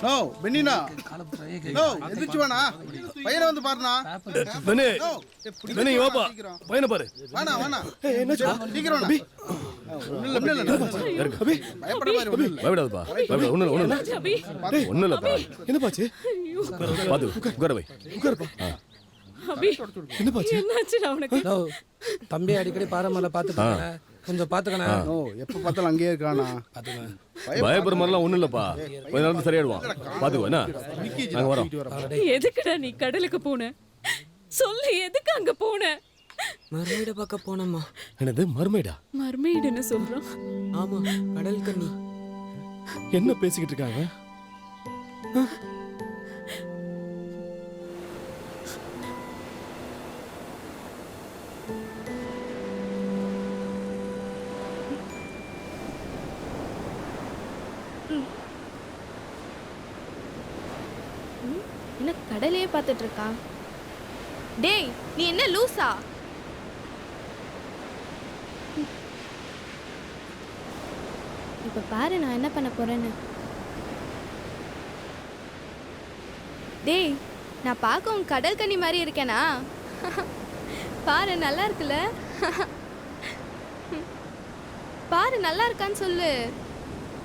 No பென்னினா no எந்திரிச்சு வாண்ணா பையனை வந்து பாருண்ணா பெனி பெனி வாப்பா பையனை பாரு வாண்ணா வாண்ணா என்னாச்சு சீக்கிரம் அபி ஒண்ணு இல்ல அபி பயப்பட மாதிரி ஒண்ணு இல்ல பயப்படாதப்பா பயப்பட ஒண்ணு இல்லப்பா என்னப்பாச்சு பாத்து உட்கார வை உட்காருப்பா அபி என்னப்பாச்சு என்னாச்சுடா உனக்கு தம்பி அடிக்கடி பாரமல்ல பாத்துக்கங்க கொஞ்சம் பாத்துக்கணும் நோ எப்ப பார்த்தாலும் அங்கேயே இருக்கானா பயப்படுற மாதிரிலாம் ஒண்ணும் இல்லப்பா கொஞ்ச நேரம் சரியாயிடுவான் பாத்துக்கோ என்ன நாங்க வரோம் எதுக்குடா நீ கடலுக்கு போன சொல்லு எதுக்கு அங்க போன மர்மைட பார்க்க போனம்மா. என்னது மர்மைடா மர்மெய்டுன்னு சொல்றான். ஆமா கடல் கன்னி. என்ன பேசிக்கிட்டு இருக்காங்க? என்ன கடலையே பார்த்துட்டு இருக்கான்? டேய் நீ என்ன லூசா? இப்ப பாரு நான் என்ன பண்ண போறேன்னு. டேய் நான் பார்க்க உன் கடல் கன்னி மாதிரி இருக்கேனா? பாரு நல்லா இருக்குல்ல? பாரு நல்லா இருக்கான்னு சொல்லு.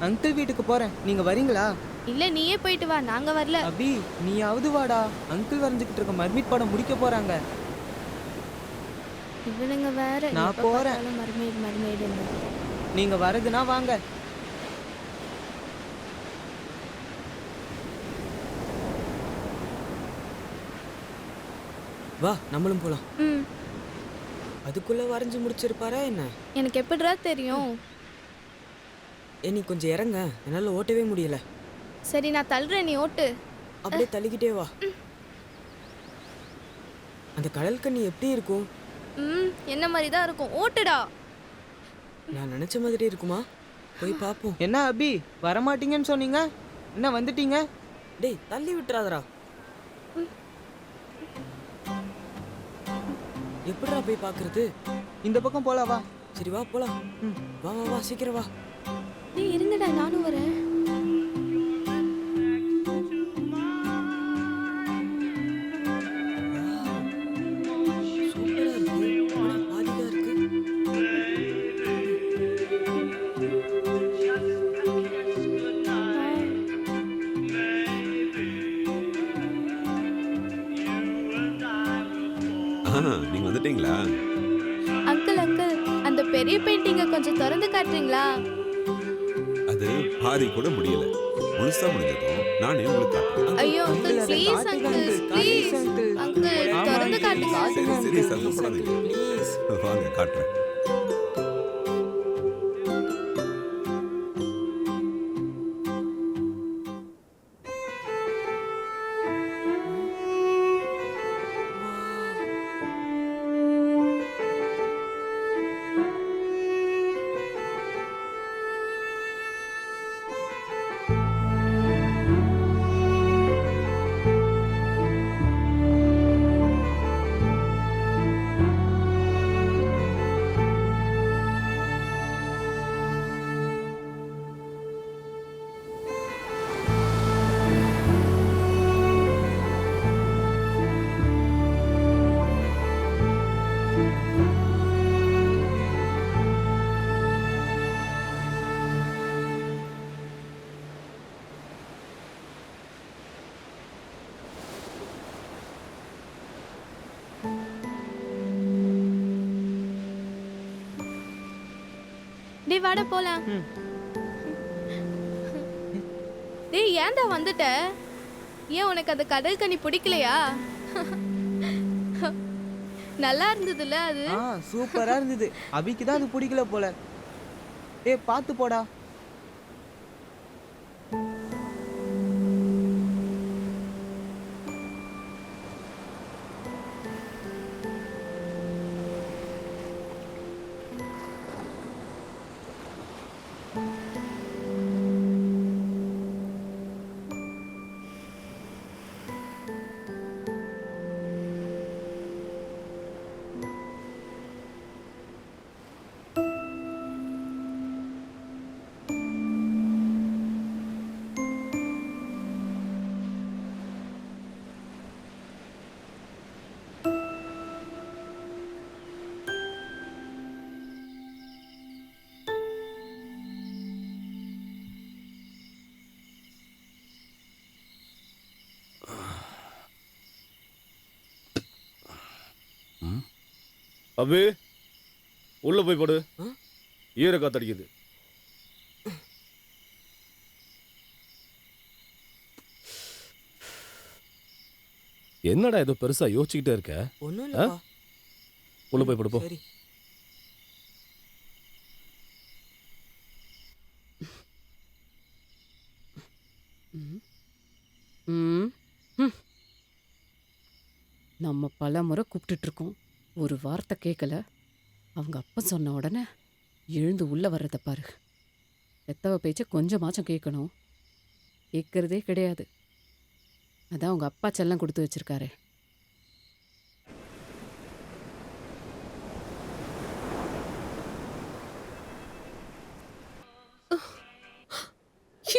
அங்கிள் வீட்டுக்கு போறேன், நீங்க வரீங்களா? இல்ல நீயே போயிட்டு வா, நாங்க வரல. அபி நீயாவது வாடா, அங்கிள் வரைஞ்சுக்கிட்டு இருக்க மர்மீட் படம் முடிக்க போறாங்க. இவனுங்க வேற. நான் போறேன். மர்மெய்டு மர்மெய்டு. நீங்க வரதுனா வாங்க. வா நம்மளும் போலாம். அதுக்குள்ள வரைஞ்சு முடிச்சிருப்பாரா என்ன? எனக்கு எப்படிடா தெரியும்? நீ கொஞ்சம் இறங்க, என்னால ஓட்டவே முடியல. சரி நான் தள்ளுறேன், நீ ஓட்டு. அப்படியே தள்ளிக்கிட்டே வா. அந்த கடல் கன்னி எப்படி இருக்கும்? என்ன மாதிரி தான் இருக்கும், ஓட்டுடா. நான் நினைச்ச மாதிரி இருக்குமா? போய் பாப்போம். என்ன அபி வரமாட்டீங்கன்னு சொன்னீங்க, என்ன வந்துட்டீங்க? டேய் தள்ளி விட்டுறாதடா. எப்படிடா போய் பாக்குறது? இந்த பக்கம் போலாம் வா. சரி வா போலாம். வா வா வா சீக்கிரம் வா. டேய் இருங்கடா நானும் வரேன். சூப்பரா இருக்கு. ஆனா பாதியா இருக்கு. நீங்க வந்துட்டீங்களா? அங்கிள் அங்கிள் அந்த பெரிய பெயிண்டிங்கை கொஞ்சம் திறந்து காட்டுறீங்களா? அது பாதி கூட முடியல, முழுசா முடிஞ்சதும் நானே உங்களுக்கு காட்டுறேன். ஐயோ uncle please uncle please uncle திறந்து காட்டுங்க. சரி சரி சத்தப்படாதீங்க, ப்ளீஸ் வாங்க காட்டுறேன். டேய் வாடா போலாம். டேய் ஏன்டா வந்துட்ட? ஏன் உனக்கு அந்த கடல் கன்னி பிடிக்கலையா? நல்லா இருந்ததுல அது? சூப்பரா இருந்தது. அபிக்கு தான் அது பிடிக்கல போல. ஏய் பாத்து போடா. அபி உள்ள போய் படு. ஈர காத்தடிக்குது. என்னடா ஏதோ பெருசா யோசிச்சுக்கிட்டே இருக்க? ஒன்றும் இல்லை. உள்ள போய் படுப்போம். சரி. நம்ம பல முறை கூப்பிட்டுட்டு இருக்கோம், ஒரு வார்த்தை கேட்கல. அவங்க அப்பா சொன்ன உடனே எழுந்து உள்ள வர்றத பாரு. பெத்தவ பேச்ச கொஞ்சமாச்சும் கேட்கணும், கேட்கறதே கிடையாது. அதான் உங்க அப்பா செல்லம் கொடுத்து வச்சிருக்காரு.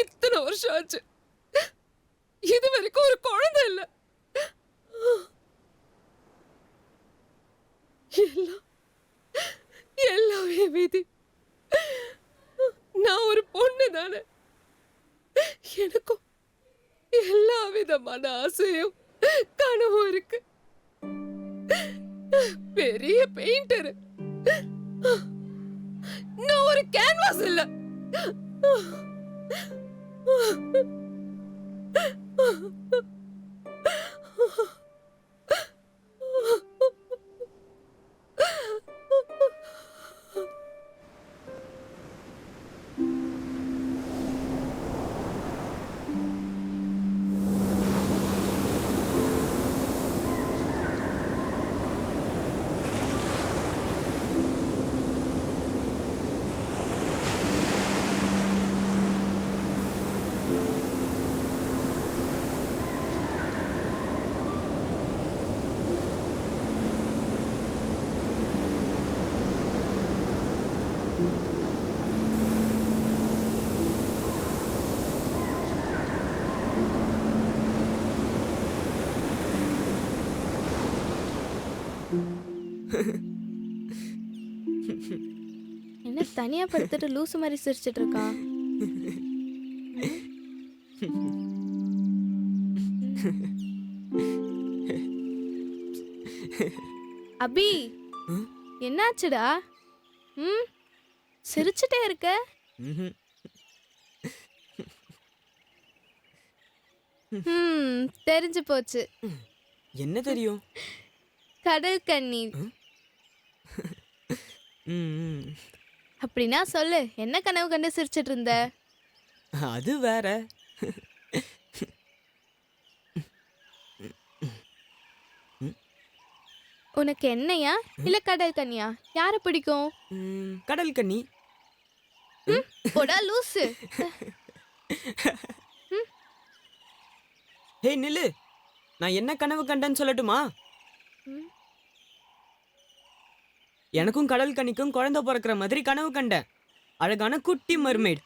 இத்தனை வருஷம் ஆச்சு, இது வரைக்கும் ஒரு குழந்தை இல்ல. எல்லாமே விதி. நான் ஒரு பொண்ணு தானே, எனக்கும் எல்லா விதமான ஆசையும் கனவும் இருக்கு. பெரிய பெயிண்டர், நான் ஒரு கேன்வாஸ் இல்ல. என்ன தனியா படுத்துட்டு லூசு மாதிரி சிரிச்சிட்டு இருக்கான்? அபி, என்னாச்சுடா? சிரிச்சுட்டே இருக்க. தெரிஞ்சு போச்சு. என்ன தெரியும்? கடல் கண்ணி. அப்படின்னா சொல்லு, என்ன கனவு கண்டு சிரிச்சிட்டு இருந்த? அது வேற. உனக்கு என்னையா இல்ல கடல் கண்ணியா யார பிடிக்கும்? கடல் கண்ணி. போடா லூசு. ஹே நில்லு, நான் என்ன கனவு கண்டேன்னு சொல்லட்டுமா? எனக்கும் கடல் கண்ணிக்கும் குழந்தை பிறக்கிற மாதிரி கனவு கண்டேன். அழகான குட்டி மர்மெய்ட்.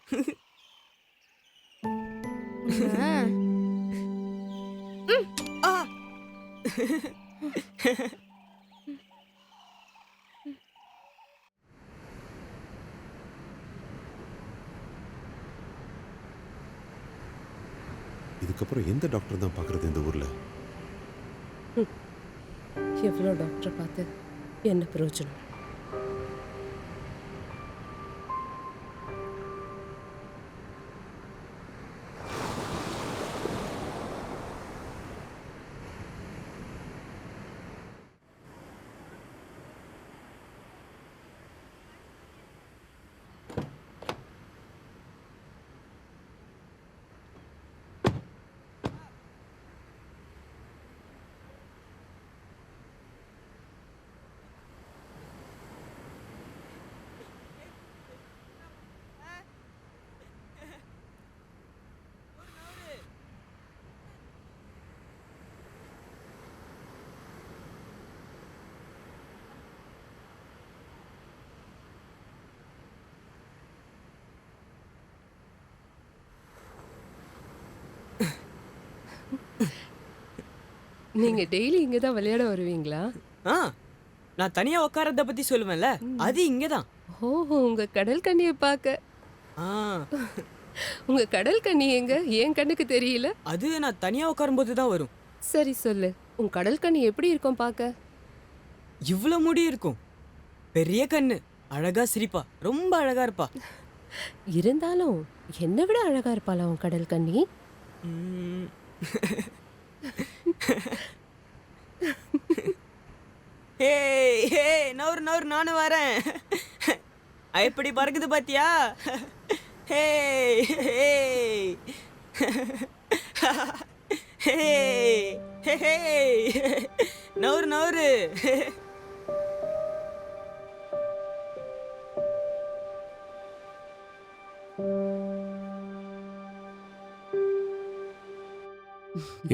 இதுக்கப்புறம் எந்த டாக்டர் தான் பார்க்கறது இந்த ஊர்ல? எவ்வளோ டாக்டரை பார்த்து என்ன பிரயோஜனம்? நீங்க டெய்லி இங்க தான் விளையாட வருவீங்களா? நான் தனியா உட்காரத பத்தி சொல்லுவேன்ல, அது இங்கதான். ஓஹோ, உங்க கடல் கண்ணியை பார்க்க. உங்க கடல் கண்ணி எங்க? என் கண்ணுக்கு தெரியல. அது நான் தனியா உட்காரும்போது தான் வரும். சரி சொல்லு, உன் கடல் கண்ணி எப்படி இருக்கும் பார்க்க? இவ்வளவு முடி இருக்கும். பெரிய கண்ணு, அழகா சிரிப்பா, ரொம்ப அழகா இருப்பா. இருந்தாலும் என்னை விட அழகா இருப்பாளா உன் கடல் கண்ணி? ம். ஏய் ஏய் நவுறு நவுறு நானும் வரேன். எப்படி பறக்குது பாத்தியா? ஏய் ஏய் ஏய் ஏய் நவுறு நவுறு.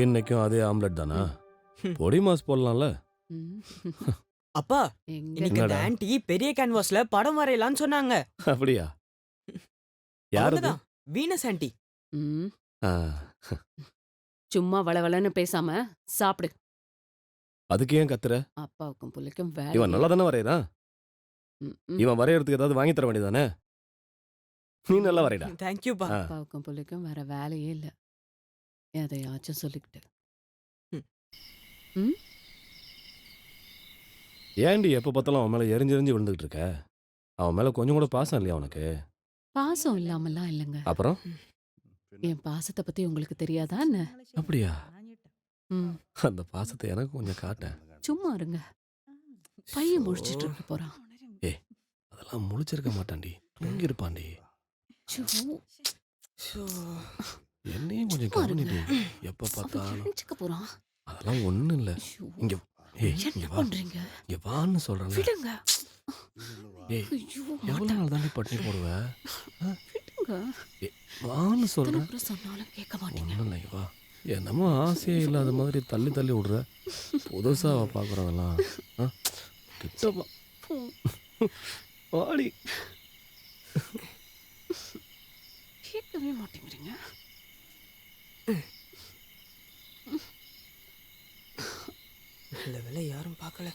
இன்னைக்கும் அதே ஆம்லெட் தானா? பொடி மாஸ் போடலாம்ல. ம். அப்பா, எங்க இன்னைக்கு அந்த ஆன்ட்டி பெரிய கேன்வாஸ்ல படம் வரையலாம்னு சொன்னாங்க. அப்படியா? யாரு அது? அவங்கதான், வீனஸ் ஆன்ட்டி. ம். ஆ, சும்மா வளவளன்னு பேசாம சாப்பிடு. அதுக்கு ஏன் கத்துற? அப்பாவுக்கும் புள்ளைக்கும் இவன் வேலை. நல்லா தானே வரையறான். இவன் வரையறதுக்கு ஏதாவது வாங்கி தர வேண்டியதானே? நீ நல்லா வரைடா. தேங்க்யூப்பா. ஆ. அப்பாவுக்கும் புள்ளைக்கும் வேற வேலையே இல்ல. எதையாச்சும் சொல்லிக்கிட்டு. ம். ஏன்டி எப்ப பார்த்தாலும் அவன் மேல எரிஞ்சு விழுந்துகிட்டு இருக்க? அவன் மேல கொஞ்சம் கூட பாசம் இல்லையா உனக்கு? பாசம் இல்லாமலாம் இல்லைங்க. அப்புறம்? என் பாசத்தை பத்தி உங்களுக்கு தெரியாதா என்ன? அப்படியா? ம். அந்த பாசத்தை எனக்கு கொஞ்சம் காட்டேன். சும்மா இருங்க. பையன் முடிச்சிட்டு இருக்க போறான். அதெல்லாம் முழிச்சிருக்க மாட்டான்டி, தூங்கி இருப்பான்டி. ச்சோ, என்னையும் கொஞ்சம் சும்மா இருங்க. கவனிடி. எப்ப அவன் பார்த்தாலும் எழுந்துக்க போறான். அதெல்லாம் ஒண்ணும் இல்ல. ஐயோ, இங்க இங்க என்ன வா. பண்றீங்க? இங்க வான்னு சொல்றேன். விடுங்க. ஏய், ஐயோ, எவ்வளவு நாள் தாண்டி பட்டினி போடுவ? விடுங்க. வான்னு எத்தனை சொல்றேன். முறை சொன்னாலும் கேட்க மாட்டீங்க. ஒண்ணும் இல்லை, வா. என்னமோ ஆசையே இல்லாத மாதிரி தள்ளி தள்ளி விடுற. புதுசா பாக்குறதெல்லாம் கிட்ட வா. வாடி. கேட்கவே மாட்டேங்கிறீங்க. நல்ல வேளை யாரும் பார்க்கல.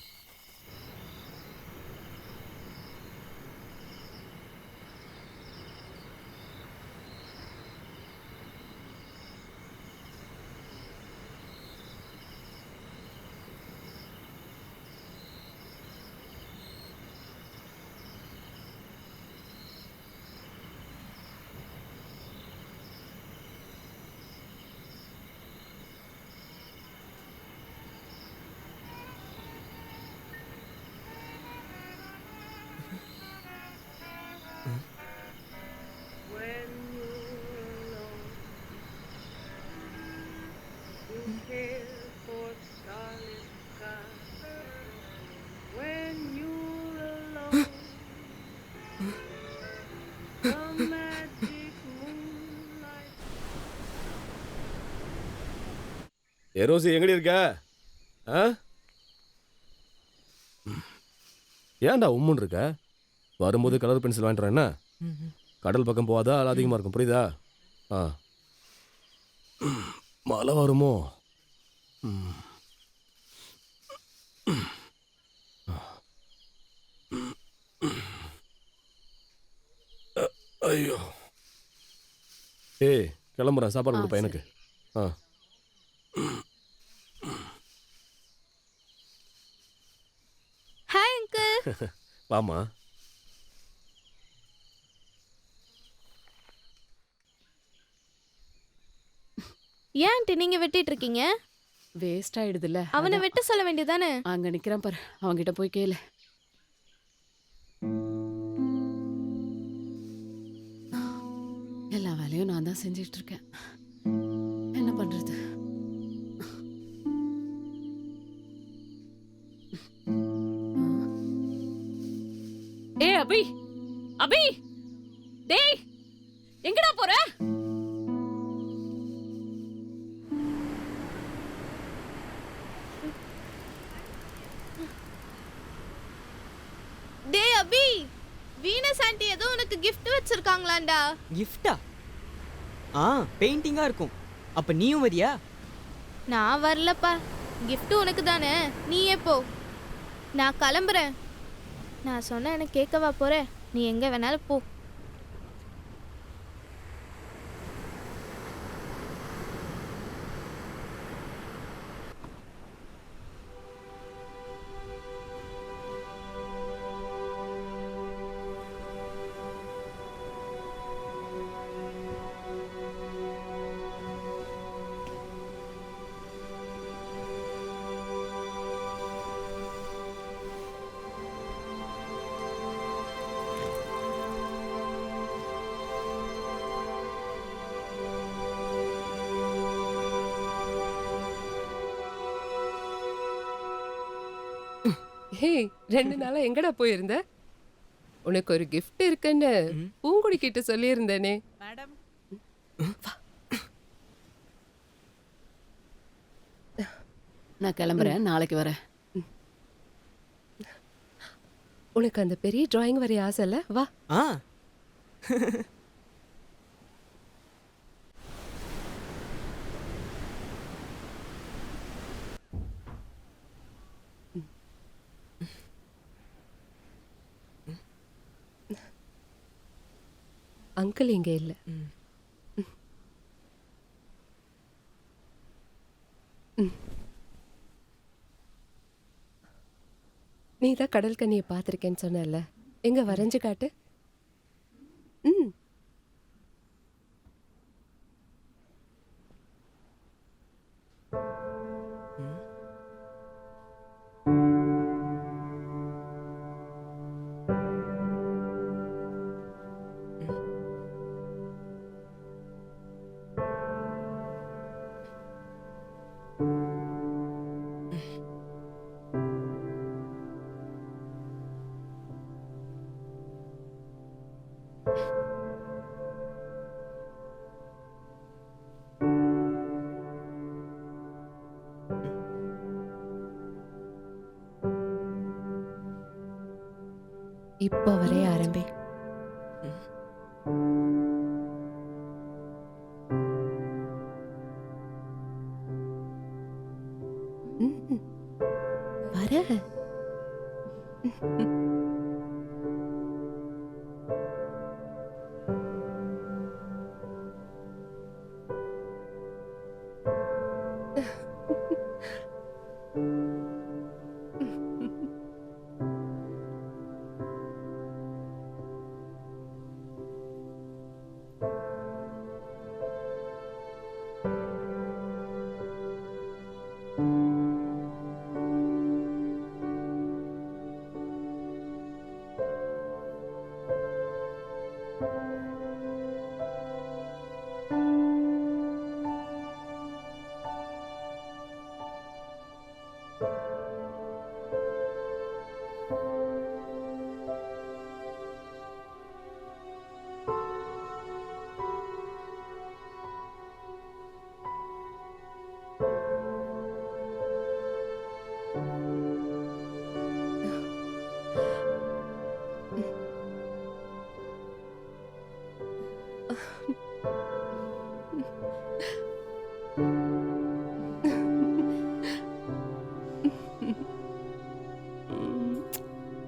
ரோசி எங்கடி இருக்க? ஆ? ஏன்டா உம்முன்னு இருக்க? வரும்போது கலர் பென்சில் வாங்கிட்டு வரேன். என்ன கடல் பக்கம் போகாதா, அது அதிகமாக இருக்கும், புரியுதா? ஆ, மழை வருமோ? ஐயோ, ஏய் கிளம்புறேன், சாப்பாடு கொடு பையனுக்கு. ஆ, ஹாய் அங்கிள். வாமா. ஏன் ஆண்டி நீங்க வெட்டிட்டு இருக்கீங்க? வேஸ்ட் ஆயிடுதுல்ல. அவனை வெட்ட சொல்ல வேண்டியதானே? அங்க நிக்கிறான் பாரு, அவன்கிட்ட போய் கேளு. எல்லா வேலையும் நான் தான் செஞ்சிட்டு இருக்கேன். என்ன பண்றது? ஏ அபி, அபி, டேய், எங்கடா போற? டேய் அபி, வீனஸ் ஆண்டி ஏதோ உனக்கு gift வச்சிருக்காங்களாண்டா. கிஃப்டா? ஆ, பெயிண்டிங்கா இருக்கும். அப்ப நீயும் வரியா? நான் வரலப்பா. gift உனக்கு தானே, நீயே போ. நான் கிளம்புறேன். நான் சொன்ன எனக்கு கேட்கவா போற? நீ எங்க வேணாலும் போ. ஹே 2 நாளா எங்கடா போயிருந்த? உனக்கு ஒரு gift இருக்குன்னு பூங்குடி கிட்ட சொல்லியிருந்தேனே. நான் கிளம்புறேன், நாளைக்கு வரேன். உனக்கு அந்த பெரிய டிராயிங் வரைய ஆசை இல்ல? வா. ஆ அங்கிள் இங்க இல்ல. நீ தான் கடல் கன்னியை பார்த்துருக்கேன்னு சொன்னல, எங்க வரைஞ்சு காட்டு. ம். இப்போ வரைய ஆரம்பி. வர.